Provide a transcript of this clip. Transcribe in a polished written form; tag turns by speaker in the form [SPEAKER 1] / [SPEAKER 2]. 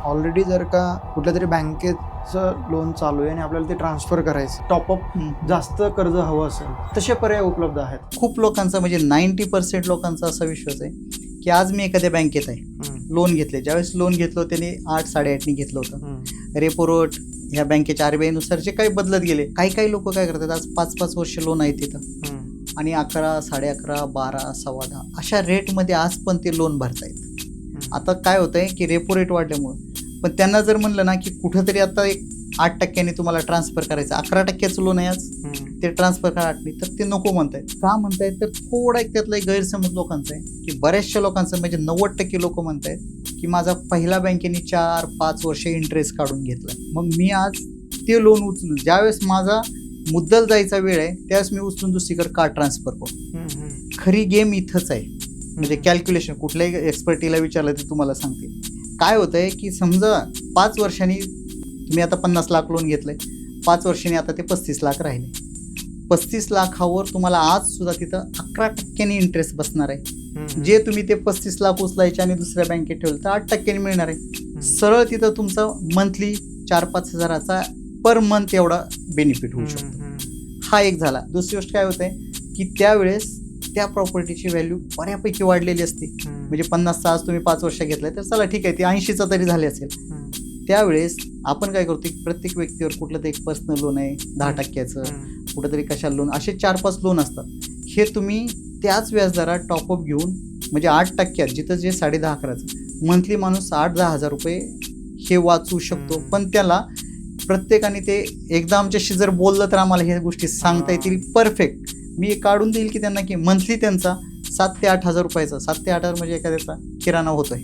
[SPEAKER 1] Already जर का कुठल्या तरी बँकेचं लोन चालू आहे आणि आपल्याला ते ट्रान्सफर करायचं, टॉपअप जास्त कर्ज हवं असेल, तसे पर्याय उपलब्ध आहेत.
[SPEAKER 2] खूप लोकांचा म्हणजे 90% लोकांचा असा विश्वास आहे की आज मी एखाद्या बँकेत आहे, लोन घेतले. ज्यावेळेस लोन घेतलं त्यांनी 8-8.5नी घेतलं होतं. रेपो रेट ह्या बँकेच्या RBI नुसारचे काही बदलत गेले. काही लोक काय करतात, आज 5-5 वर्ष लोन आहे तिथं आणि 11, 11.5, 12, 10.25 अशा रेटमध्ये आज पण ते लोन भरतायत. आता काय होतंय की रेपो रेट वाढल्यामुळं पण त्यांना जर म्हणलं ना की कुठंतरी आता एक 8% तुम्हाला ट्रान्सफर करायचं, 11% लोन आहे आज, ते ट्रान्सफर करा 8ने, तर ते नको म्हणतायत. का म्हणतायत तर थोडा एक त्यातला एक गैरसमज लोकांचा आहे की बऱ्याचशा लोकांचं म्हणजे 90% लोक म्हणतायत की माझा पहिला बँकेने 4-5 वर्ष इंटरेस्ट काढून घेतला, मग मी आज ते लोन उचलून ज्यावेळेस माझा मुद्दल जायचा वेळ आहे त्यावेळेस मी उचलून दुसरीकडे का ट्रान्सफर करू. खरी गेम इथंच आहे. म्हणजे कॅल्क्युलेशन कुठल्याही एक्सपर्टीला विचारलं तर तुम्हाला सांगते. काय होतंय की समजा 5 वर्षांनी तुम्ही आता 50 लाख लोन घेतलंय, 5 वर्षांनी आता ते 35 लाख राहिले. 35 लाखावर तुम्हाला आज सुद्धा तिथं 11% इंटरेस्ट बसणार आहे. जे तुम्ही ते 35 लाख उचलायचे आणि दुसऱ्या बँकेत ठेवलं तर 8% मिळणार आहे. सरळ तिथं तुमचं मंथली 4-5 हजाराचा पर मंथ एवढा बेनिफिट होऊ शकतो. हा एक झाला. दुसरी गोष्ट काय होते की त्यावेळेस त्या प्रॉपर्टीची व्हॅल्यू बऱ्यापैकी वाढलेली असते. म्हणजे 50चा आज तुम्ही 5 वर्ष घेतलाय तर चला ठीक आहे, ती 80चा तरी झाले असेल. त्यावेळेस आपण काय करतो की प्रत्येक व्यक्तीवर कुठलं तरी एक पर्सनल लोन आहे 10%चं, कुठंतरी कशाला लोन, असे 4-5 लोन असतात. हे तुम्ही त्याच व्याजदरात टॉपअप घेऊन म्हणजे 8% जिथं जे 10.5-11चं मंथली माणूस 8-10 हजार रुपये हे वाचवू शकतो. पण त्याला प्रत्येकाने ते एकदा आमच्याशी जर बोललं तर आम्हाला ह्या गोष्टी सांगता येतील परफेक्ट. मी काढून देईल की त्यांना की मंथली त्यांचा 7 ते 8 हजार रुपयाचा, 7 ते 8 हजार म्हणजे एखाद्याचा किराणा होतोय.